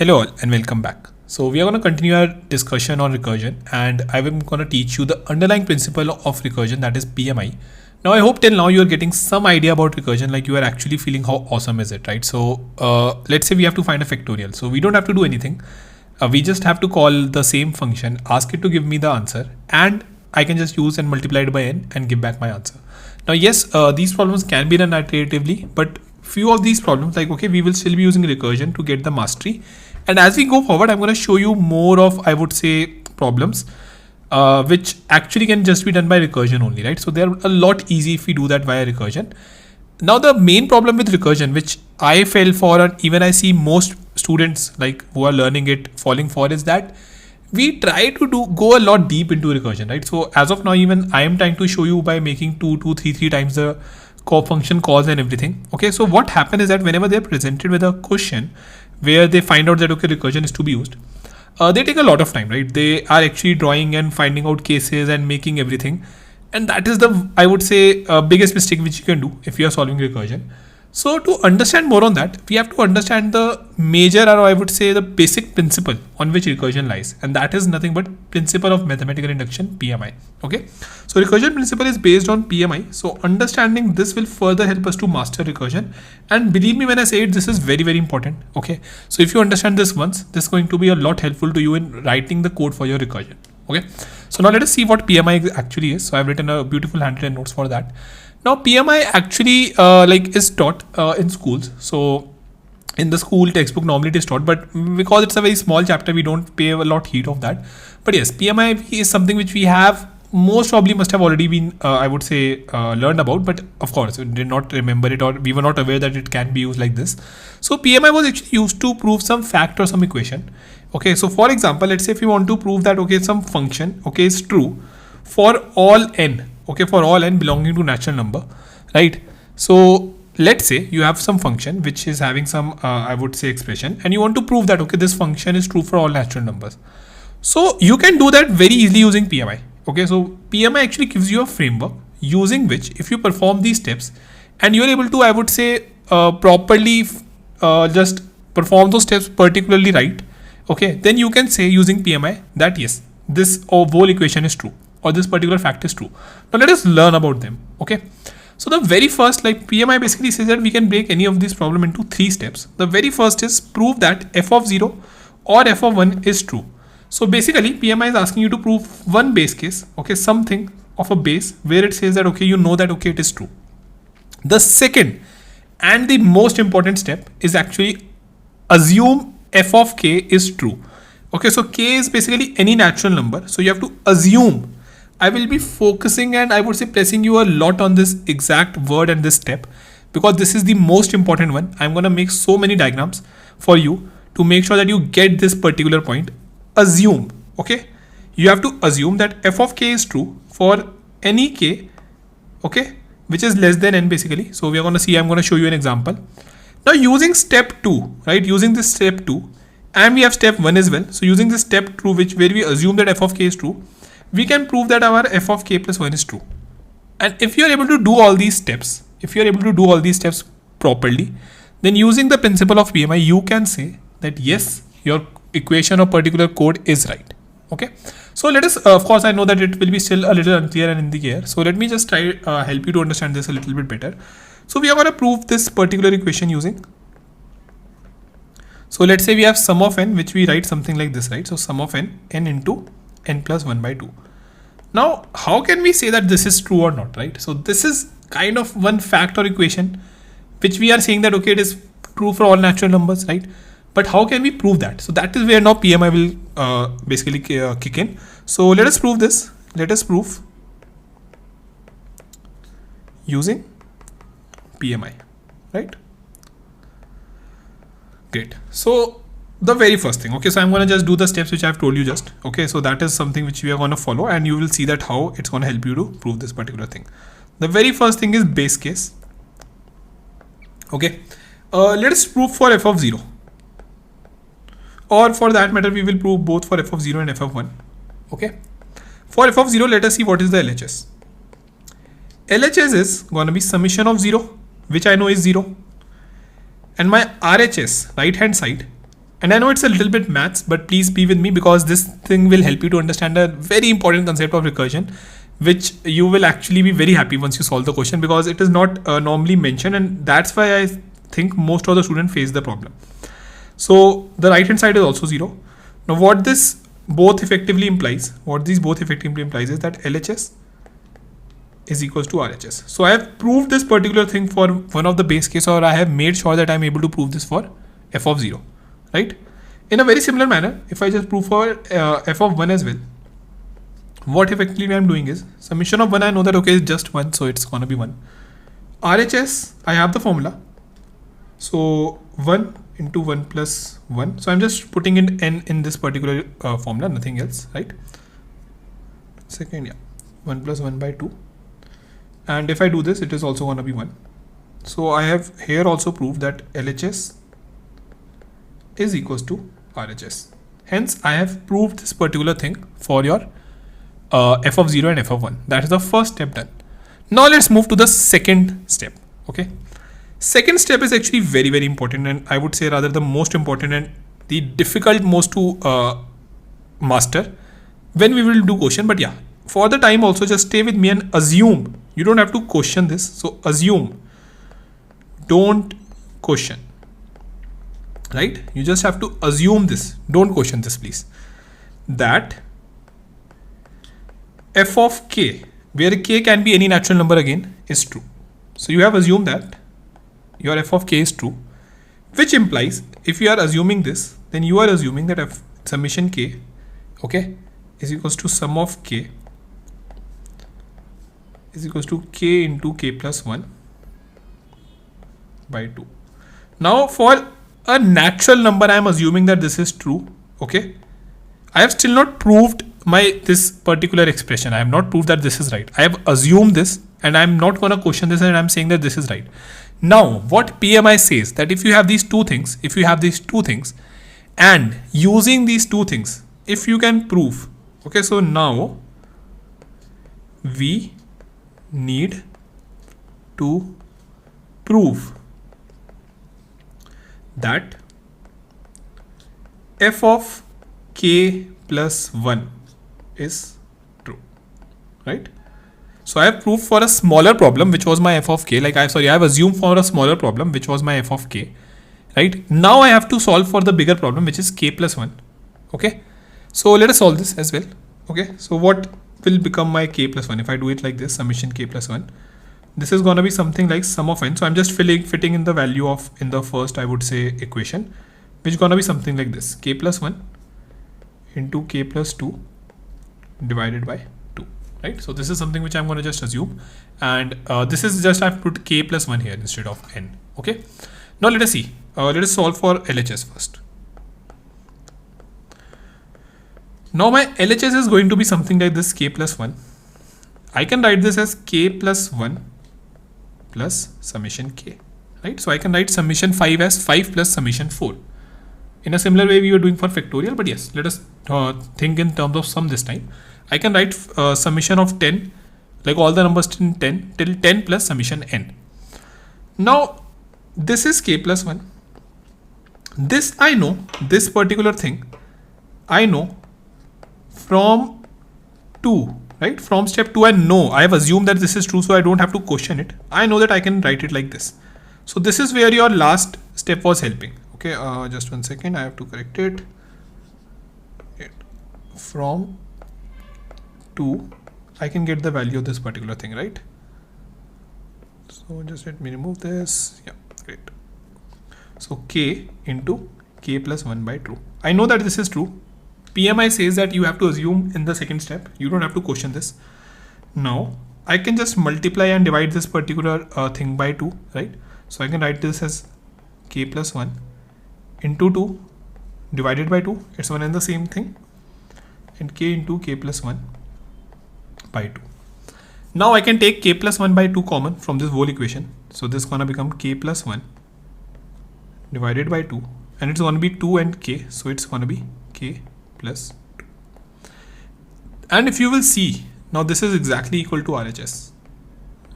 Hello all and welcome back. So we are going to continue our discussion on recursion, and I'm going to teach you the underlying principle of recursion, that is PMI. Now I hope till now you are getting some idea about recursion, like you are actually feeling how awesome is it, right? So let's say we have to find a factorial. So we don't have to do anything. We just have to call the same function, ask it to give me the answer, and I can just use and multiply it by n and give back my answer. Now yes, these problems can be done iteratively, but few of these problems, like we will still be using recursion to get the mastery. And as we go forward, I'm going to show you more of, I would say, problems which actually can just be done by recursion only, right? So they're a lot easy if we do that via recursion. Now the main problem with recursion, which I fell for, and even I see most students like who are learning it falling for, is that we try to go a lot deep into recursion, right? So as of now, even I am trying to show you by making three times the function calls and everything. Okay, so what happens is that whenever they're presented with a question where they find out that recursion is to be used, they take a lot of time, right? They are actually drawing and finding out cases and making everything, and that is the, I would say, biggest mistake which you can do if you are solving recursion. So to understand more on that, we have to understand the major, or I would say the basic principle on which recursion lies, and that is nothing but principle of mathematical induction, PMI. Okay, so recursion principle is based on PMI. So understanding this will further help us to master recursion, and believe me when I say it, this is very important. Okay, so if you understand this once, this is going to be a lot helpful to you in writing the code for your recursion. Okay, so now let us see what PMI actually is. So I've written a beautiful handwritten notes for that. Now PMI actually is taught in schools. So in the school textbook normally it is taught, but because it's a very small chapter, we don't pay a lot heed of that. But yes, PMI is something which we have most probably must have already been I would say learned about, but of course we did not remember it, or we were not aware that it can be used like this. So PMI was actually used to prove some fact or some equation. Okay, so for example, let's say if you want to prove that some function is true for all n, for all n belonging to natural number, right? So let's say you have some function which is having some I would say expression, and you want to prove that this function is true for all natural numbers. So you can do that very easily using PMI. Okay, so PMI actually gives you a framework using which, if you perform these steps and you're able to, I would say, properly just perform those steps particularly right, okay, then you can say using PMI that yes, this whole equation is true, or this particular fact is true. Now let us learn about them. Okay, so the very first, PMI basically says that we can break any of these problem into 3 steps. The very first is prove that f of 0 or f of 1 is true. So basically PMI is asking you to prove one base case, something of a base where it says that you know that it is true. The second and the most important step is actually assume f of k is true. Okay, so k is basically any natural number, so you have to assume. I will be focusing and I would say pressing you a lot on this exact word and this step, because this is the most important one. I'm going to make so many diagrams for you to make sure that you get this particular point. Assume. Okay, you have to assume that f of k is true for any k, which is less than n basically. So we are going to see, I'm going to show you an example. Now using step 2, right, using this step 2, and we have step 1 as well. So using this step 2, where we assume that f of k is true, we can prove that our f of k plus 1 is true. And if you are able to do all these steps, properly, then using the principle of PMI, you can say that yes, your equation or particular code is right. Okay, so let us, of course, I know that it will be still a little unclear and in the air. So let me just try help you to understand this a little bit better. So we are going to prove this particular equation using. So let's say we have sum of n, which we write something like this, right? So sum of n into n plus 1 by 2. Now, how can we say that this is true or not, right? So this is kind of one fact or equation which we are saying that it is true for all natural numbers, right? But how can we prove that? So that is where now PMI will basically kick in. So let us prove this. Let us prove using PMI, right? Great. So the very first thing, so I'm going to just do the steps which I've told you just. Okay, so that is something which we are going to follow, and you will see that how it's going to help you to prove this particular thing. The very first thing is base case. Okay, let us prove for f of 0. Or for that matter, we will prove both for f of 0 and f of 1. Okay. For f of 0, let us see what is the LHS. LHS is going to be summation of 0, which I know is 0. And my RHS, right hand side, And I know it's a little bit maths, but please be with me because this thing will help you to understand a very important concept of recursion, which you will actually be very happy once you solve the question, because it is not normally mentioned, and that's why I think most of the students face the problem. So the right hand side is also 0. Now what this both effectively implies, what these both effectively implies is that LHS is equals to RHS. So I have proved this particular thing for one of the base case, or I have made sure that I'm able to prove this for f of 0, right? In a very similar manner, if I just prove for f of 1 as well, what effectively I'm doing is summation of 1, I know that okay, it's just 1, so it's gonna be 1. RHS, I have the formula. So 1 into 1 plus 1. So I'm just putting in n in this particular formula, nothing else, right? Second, yeah, 1 plus 1 by 2. And if I do this, it is also going to be 1. So I have here also proved that LHS is equals to RHS. Hence, I have proved this particular thing for your f of 0 and f of 1. That is the first step done. Now let's move to the second step. Okay. Second step is actually very, very important, and I would say rather the most important and the difficult most to master when we will do question. But yeah, for the time also, just stay with me and assume. You don't have to question this. So assume, don't question, right? You just have to assume this. Don't question this, please. That f of k, where k can be any natural number again, is true. So you have assumed that your f of k is true, which implies if you are assuming this, then you are assuming that f summation k, okay, is equals to sum of k is equals to k into k plus 1 by 2. Now for a natural number, I am assuming that this is true. Okay, I have still not proved this particular expression. I have not proved that this is right. I have assumed this, and I'm not going to question this, and I'm saying that this is right. Now what PMI says, that if you have these two things, and using these two things, if you can prove, okay, so now we need to prove that f of k plus 1 is true, right? So I have proved for a smaller problem, which was my f of k, I have assumed for a smaller problem, which was my f of k, right? Now I have to solve for the bigger problem, which is k plus 1. Okay, so let us solve this as well. Okay, so what will become my k plus 1 if I do it like this, summation k plus 1? This is going to be something like sum of n. So I'm just fitting in the value of in the first, I would say, equation, which is going to be something like this, k plus 1 into k plus 2 divided by 2, right? So this is something which I'm going to just assume, and this is just I've put k plus 1 here instead of n. Okay, now let us see. Let us solve for LHS first. Now my LHS is going to be something like this, k plus 1. I can write this as k plus 1 plus summation k, right? So I can write summation 5 as 5 plus summation 4. In a similar way we were doing for factorial, but yes, let us think in terms of sum this time. I can write summation of 10, like all the numbers till 10 plus summation n. Now this is k plus 1. This I know, this particular thing I know from 2, right? From step 2 I know, I have assumed that this is true, so I don't have to question it. I know that I can write it like this. So this is where your last step was helping. Okay, just 1 second, I have to correct it. From 2 I can get the value of this particular thing, right? So just let me remove this. Yeah, great. So k into k plus 1 by 2. I know that this is true. PMI says that you have to assume in the second step. You don't have to question this. Now I can just multiply and divide this particular thing by 2, right? So I can write this as k plus 1 into 2 divided by 2. It's one and the same thing. And k into k plus 1 by 2. Now I can take k plus 1 by 2 common from this whole equation. So this is going to become k plus 1 divided by 2. And it's going to be 2 and k. So it's going to be k plus 2. And if you will see, now this is exactly equal to RHS,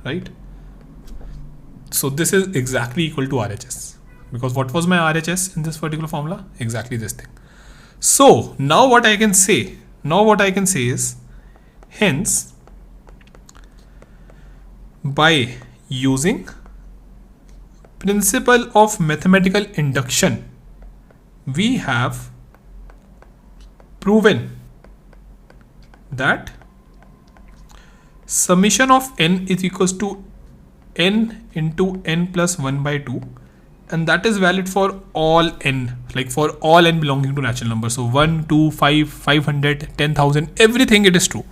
right? So this is exactly equal to RHS. because what was my RHS in this particular formula? Exactly this thing. So now what I can say is, hence by using principle of mathematical induction, we have proven that summation of n is equals to n into n plus 1 by 2, and that is valid for all n, like for all n belonging to natural numbers. So 1, 2, 5, 500, 10,000, everything, it is true.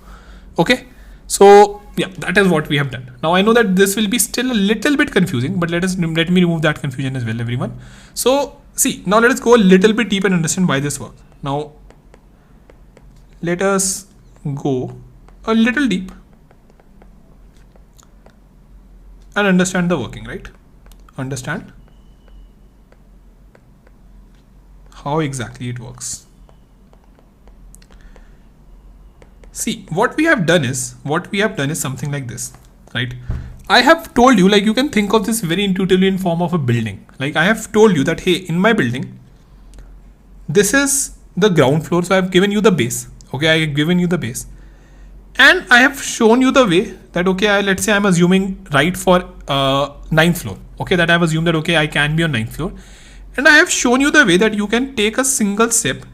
Okay, so yeah, that is what we have done. Now I know that this will be still a little bit confusing, but let me remove that confusion as well, everyone. So see, now let us go a little bit deep and understand why this works. Now let us go a little deep and understand the working, right? Understand how exactly it works. See, what we have done is something like this, right? I have told you, like, you can think of this very intuitively in form of a building. Like, I have told you that, hey, in my building, this is the ground floor. So I have given you the base. Okay, I have given you the base. And I have shown you the way that, okay, let's say I'm assuming right for 9th floor. Okay, that I've assumed that, okay, I can be on 9th floor. And I have shown you the way that you can take a step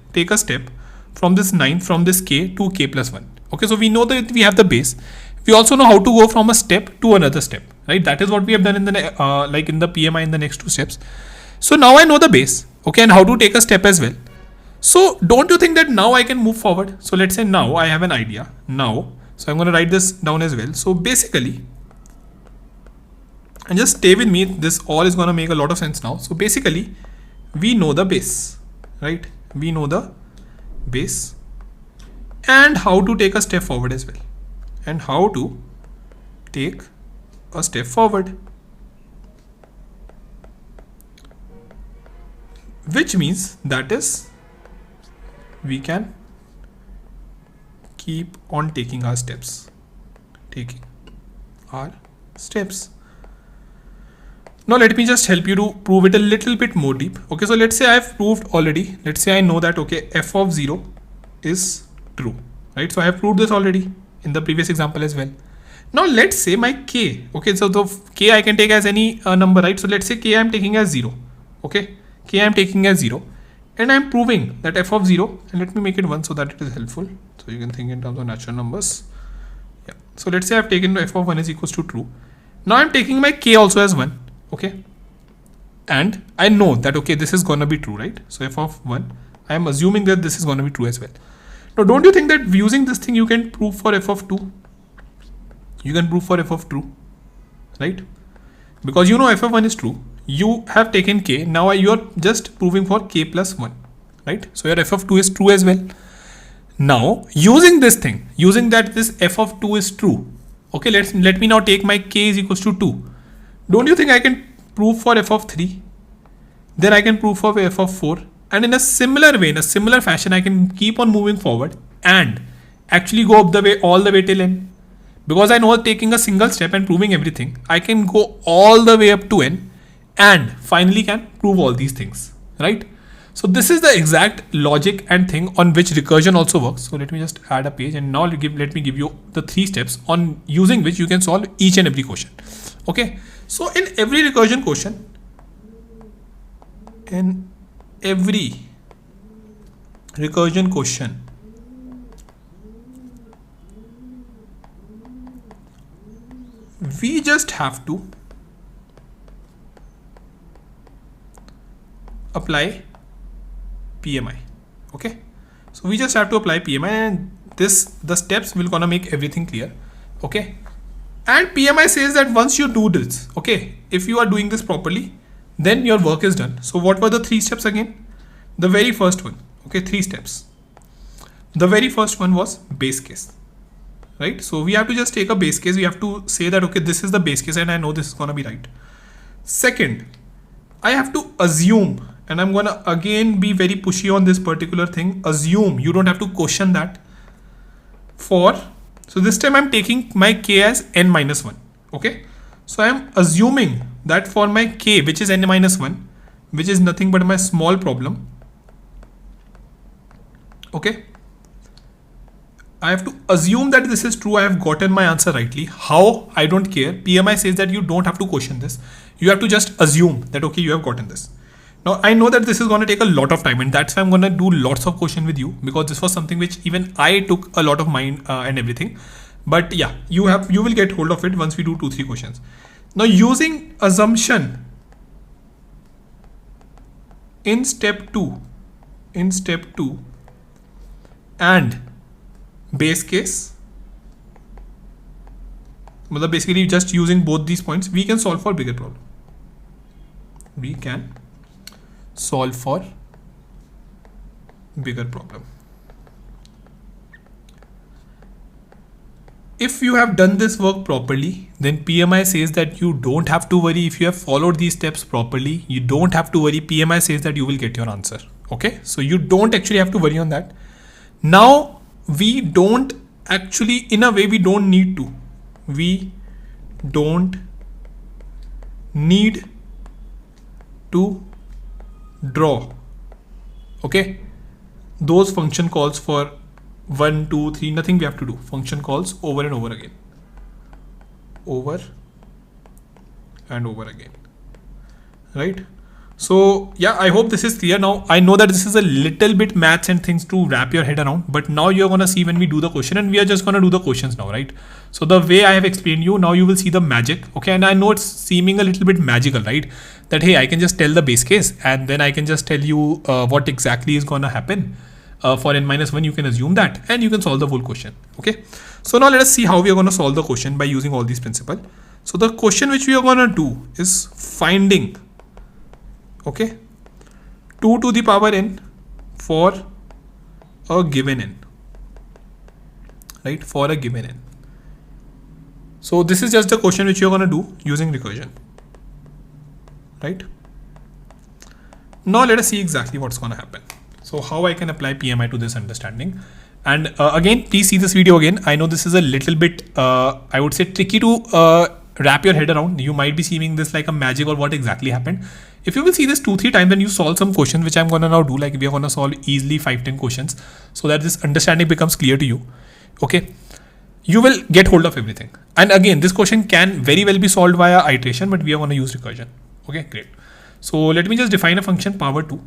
from this 9th, from this k to k plus 1. Okay, so we know that we have the base. We also know how to go from a step to another step, right? That is what we have done in the like in the PMI in the next 2 steps. So now I know the base, okay, and how to take a step as well. So don't you think that now I can move forward? So let's say now I have an idea now. So I'm going to write this down as well. So basically, and just stay with me, this all is going to make a lot of sense now. So basically, we know the base, right? We know the base and how to take a step forward as well, and how to take a step forward, which means that is we can keep on taking our steps, Now let me just help you to prove it a little bit more deep. Okay, so let's say I've proved already. Let's say I know that, okay, f of 0 is true, right? So I have proved this already in the previous example as well. Now let's say my k, okay, so the k I can take as any number, right? So let's say k I'm taking as 0, okay, k I'm taking as 0, and I'm proving that f of 0, and let me make it 1 so that it is helpful. So you can think in terms of natural numbers. Yeah. So let's say I've taken f of 1 is equals to true. Now I'm taking my k also as 1. Okay, and I know that, okay, this is gonna be true, right? So f of 1, I am assuming that this is gonna be true as well. Now don't you think that using this thing you can prove for f of 2? You can prove for f of true, right? Because you know f of 1 is true. You have taken k, now you are just proving for k plus 1, right? So your f of 2 is true as well. Now using this thing, using that this f of 2 is true, okay, let me now take my k is equals to 2. Don't you think I can prove for f of 3? Then I can prove for f of 4. And in a similar way, in a similar fashion, I can keep on moving forward and actually go up the way, all the way till n. Because I know taking a single step and proving everything, I can go all the way up to n and finally can prove all these things, right? So this is the exact logic and thing on which recursion also works. So let me just add a page, and now let me give you the 3 steps on using which you can solve each and every question. Okay. So in every recursion question, we just have to apply PMI. Okay, so we just have to apply PMI, and the steps will gonna make everything clear. Okay, and PMI says that once you do this, okay, if you are doing this properly, then your work is done. So what were the 3 steps again? The very first one, okay, 3 steps. The very first one was base case, right? So we have to just take a base case. We have to say that, okay, this is the base case and I know this is gonna be right. Second, I have to assume, and I'm gonna again be very pushy on this particular thing. Assume, you don't have to question that. So this time I'm taking my k as n minus 1. Okay, so I'm assuming that for my k, which is n minus 1, which is nothing but my small problem. Okay. I have to assume that this is true. I have gotten my answer rightly. How? I don't care. PMI says that you don't have to question this. You have to just assume that, okay, you have gotten this. Now, I know that this is going to take a lot of time, and that's why I'm going to do lots of question with you, because this was something which even I took a lot of mind and everything. But yeah, you will get hold of it once we do 2-3 questions. Now, using assumption in step 2 and base case, basically just using both these points, we can solve for bigger problem. We can solve for bigger problem. If you have done this work properly, then PMI says that you don't have to worry. If you have followed these steps properly, you don't have to worry. PMI says that you will get your answer. Okay, so you don't actually have to worry on that. Now, we don't actually, in a way, we don't need to. We don't need to draw, okay, those function calls for 1, 2, 3, nothing we have to do. Function calls over and over again. Over and over again. Right? So yeah, I hope this is clear now. I know that this is a little bit maths and things to wrap your head around, but now you're going to see when we do the question, and we are just going to do the questions now, right? So the way I have explained you, now you will see the magic. Okay. And I know it's seeming a little bit magical, right? That, hey, I can just tell the base case and then I can just tell you what exactly is going to happen. For n-1, you can assume that and you can solve the whole question. Okay. So now let us see how we are going to solve the question by using all these principles. So the question which we are going to do is finding, okay, 2 to the power n for a given n, right? For a given n. So this is just the question which you're going to do using recursion, right? Now let us see exactly what's going to happen. So how I can apply PMI to this understanding. And again, please see this video again. I know this is a little bit, I would say, tricky to wrap your head around. You might be seeing this like a magic or what exactly happened. If you will see this 2-3 times and you solve some questions, which I'm going to now do, like we are going to solve easily 5-10 questions so that this understanding becomes clear to you. Okay. You will get hold of everything. And again, this question can very well be solved via iteration, but we are going to use recursion. Okay, great. So let me just define a function power 2.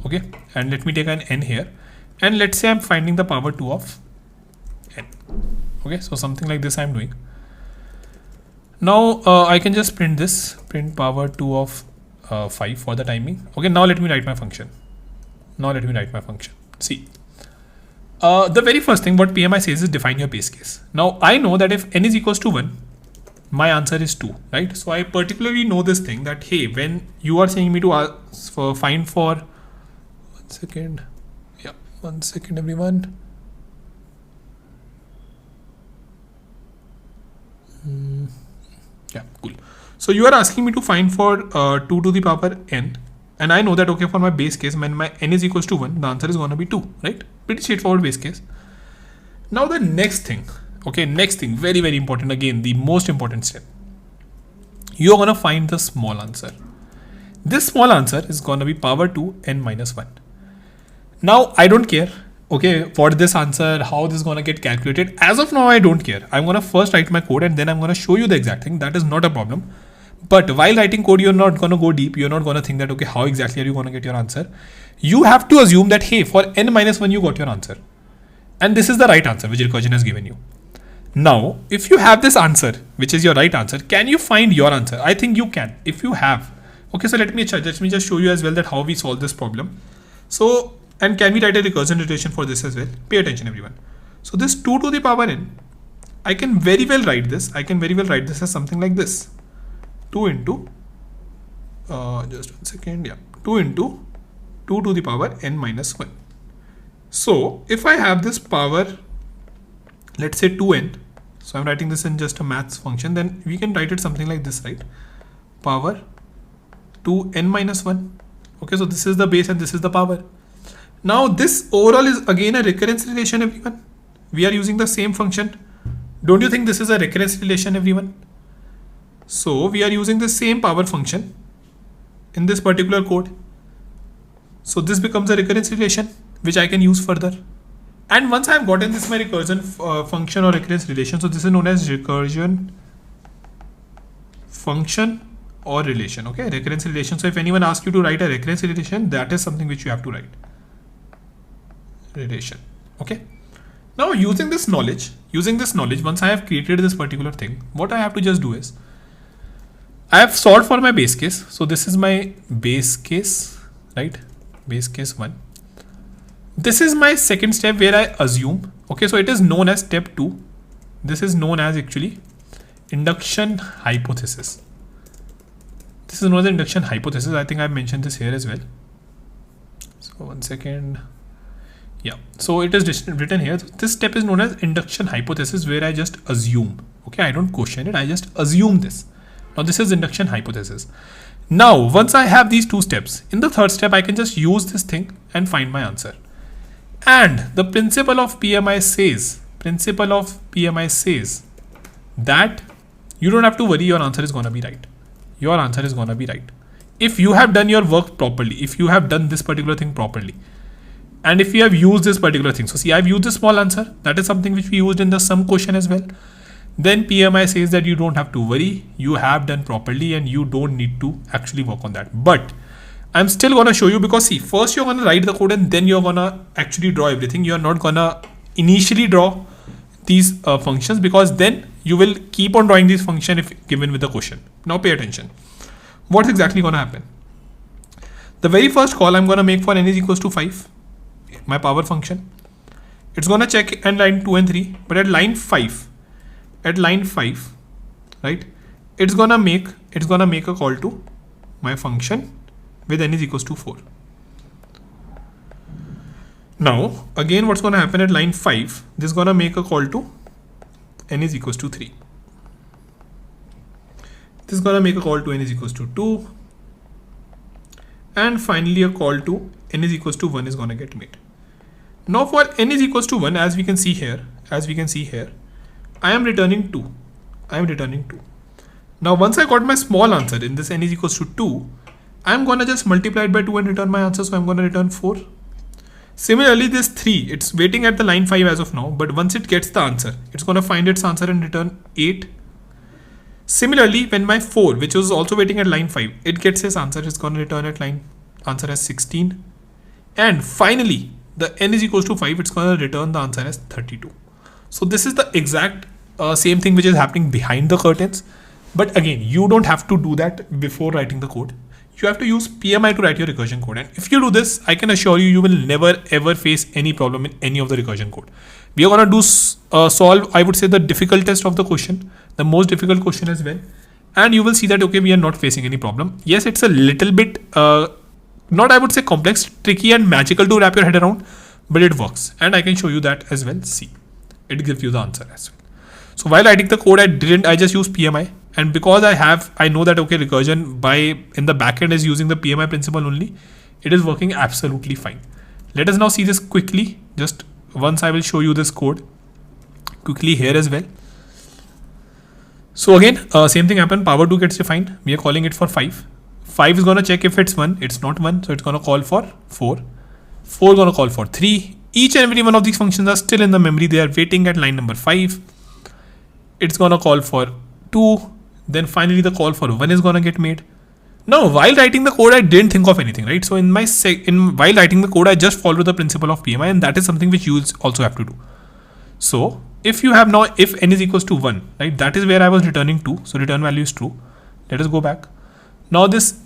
Okay. And let me take an n here. And let's say I'm finding the power 2 of n. Okay. So something like this I'm doing. Now I can just print this, print power 2 of 5 for the timing. Okay, now let me write my function. See, the very first thing what PMI says is define your base case. Now I know that if n is equals to 1, my answer is 2, right? So I particularly know this thing that, hey, when you are saying me to ask for find for 1 second. Yeah, 1 second, everyone. Yeah, cool. So you are asking me to find for 2 to the power n, and I know that, okay, for my base case, when my n is equals to 1, the answer is going to be 2, right? Pretty straightforward base case. Now the next thing, okay, very, very important, again, the most important step. You are going to find the small answer. This small answer is going to be power 2 n-1. Now I don't care, okay, what this answer, how this is going to get calculated. As of now, I don't care. I'm going to first write my code and then I'm going to show you the exact thing. That is not a problem. But while writing code, you're not going to go deep. You're not going to think that, okay, how exactly are you going to get your answer? You have to assume that, hey, for n-1, you got your answer. And this is the right answer which recursion has given you. Now, if you have this answer, which is your right answer, can you find your answer? I think you can. If you have. Okay, so let me just show you as well that how we solve this problem. So, and can we write a recursion iteration for this as well? Pay attention, everyone. So this 2 to the power n, I can very well write this. As something like this. 2 into, just 1 second. Yeah, 2 into 2 to the power n-1. So if I have this power, let's say 2n. So I'm writing this in just a maths function. Then we can write it something like this, right? Power 2 n-1. Okay, so this is the base and this is the power. Now this overall is again a recurrence relation, everyone. We are using the same function. Don't you think this is a recurrence relation, everyone? So we are using the same power function. in this particular code. So this becomes a recurrence relation which I can use further. And once I've gotten this my recursion function or recurrence relation, so this is known as recursion function or relation. Okay, recurrence relation. So if anyone asks you to write a recurrence relation, that is something which you have to write. Relation. Okay. Now using this knowledge, once I have created this particular thing, what I have to just do is I have solved for my base case. So this is my base case, right? Base case 1. This is my second step where I assume. Okay, so it is known as step 2. This is known as actually induction hypothesis. This is known as induction hypothesis. I think I've mentioned this here as well. So 1 second. Yeah, so it is written here. This step is known as induction hypothesis, where I just assume. Okay, I don't question it, I just assume this. Now this is induction hypothesis. Now once I have these two steps, in the third step I can just use this thing and find my answer. And the principle of PMI says that you don't have to worry, your answer is gonna be right. Your answer is gonna be right. If you have done your work properly, if you have done this particular thing properly, and if you have used this particular thing, so see, I've used a small answer. That is something which we used in the sum question as well. Then PMI says that you don't have to worry, you have done properly and you don't need to actually work on that. But I'm still gonna show you, because see, first you're gonna write the code and then you're gonna actually draw everything. You're not gonna initially draw these functions, because then you will keep on drawing these functions if given with the question. Now pay attention. What's exactly gonna happen? The very first call I'm gonna make for n is equals to 5. My power function, it's gonna check at line 2 and 3, but at line 5, right, it's gonna make a call to my function with n is equals to 4. Now again, what's gonna happen at line 5, this is gonna make a call to n is equals to 3. This is gonna make a call to n is equals to 2, and finally a call to n is equals to 1 is gonna get made. Now for n is equals to 1, as we can see here, I am returning 2. Now once I got my small answer in this n is equals to 2, I am gonna just multiply it by 2 and return my answer. So I'm gonna return 4. Similarly, this 3, it's waiting at the line 5 as of now, but once it gets the answer, it's gonna find its answer and return 8. Similarly, when my 4, which was also waiting at line 5, it gets its answer, it's gonna return at line answer as 16. And finally, the n is equals to 5, it's going to return the answer as 32. So this is the exact same thing which is happening behind the curtains. But again, you don't have to do that before writing the code. You have to use PMI to write your recursion code. And if you do this, I can assure you, you will never ever face any problem in any of the recursion code. We are going to do solve, I would say, the difficult test of the question, the most difficult question as well. And you will see that, okay, we are not facing any problem. Yes, it's a little bit not, I would say, complex, tricky and magical to wrap your head around, but it works. And I can show you that as well. See, it gives you the answer as well. So while writing the code, I just used PMI. And because I know that, okay, recursion in the backend is using the PMI principle only, it is working absolutely fine. Let us now see this quickly. Just once I will show you this code quickly here as well. So again, same thing happened. Power 2 gets defined. We are calling it for 5. 5 is going to check if it's 1. It's not 1. So it's going to call for 4. 4 is going to call for 3. Each and every one of these functions are still in the memory. They are waiting at line number 5. It's going to call for 2. Then finally the call for 1 is going to get made. Now, while writing the code, I didn't think of anything, right? So while writing the code, I just followed the principle of PMI, and that is something which you also have to do. So if you have now, if n is equals to 1, right? That is where I was returning 2. So return value is true. Let us go back. Now this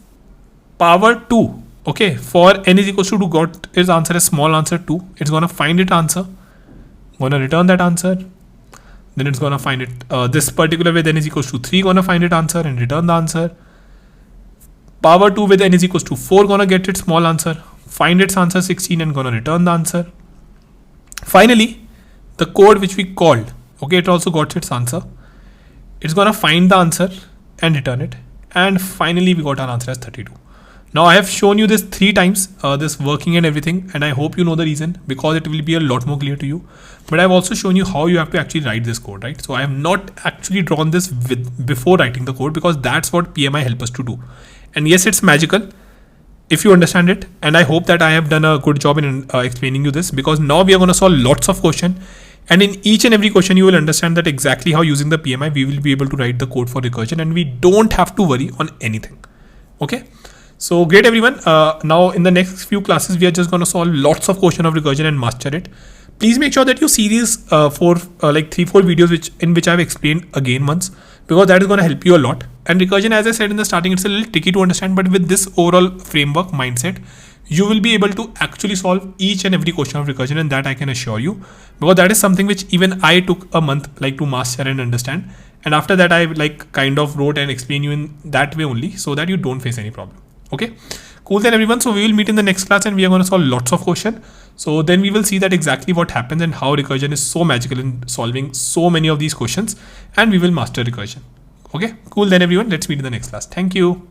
power 2, okay, for n is equals to 2 got its answer as small answer 2. It's going to find its answer, going to return that answer. Then it's going to find it, this particular with n is equals to 3, going to find its answer and return the answer. Power 2 with n is equals to 4, going to get its small answer, find its answer 16 and going to return the answer. Finally, the code which we called, okay, it also got its answer. It's going to find the answer and return it. And finally, we got our answer as 32. Now I have shown you this 3 times, this working and everything, and I hope you know the reason, because it will be a lot more clear to you. But I've also shown you how you have to actually write this code, right? So I have not actually drawn this before writing the code, because that's what PMI helps us to do. And yes, it's magical, if you understand it, and I hope that I have done a good job in explaining you this, because now we are going to solve lots of questions, and in each and every question you will understand that exactly how using the PMI we will be able to write the code for recursion, and we don't have to worry on anything. Okay, so great everyone. Now in the next few classes we are just going to solve lots of questions of recursion and master it. Please make sure that you see these 3-4 videos which I've explained again once, because that is going to help you a lot. And recursion, as I said in the starting, it's a little tricky to understand, but with this overall framework mindset, you will be able to actually solve each and every question of recursion, and that I can assure you, because that is something which even I took a month to master and understand. And after that, I kind of wrote and explained you in that way only, so that you don't face any problem. Okay, cool then everyone. So we will meet in the next class, and we are going to solve lots of questions. So then we will see that exactly what happens and how recursion is so magical in solving so many of these questions, and we will master recursion. Okay, cool then everyone. Let's meet in the next class. Thank you.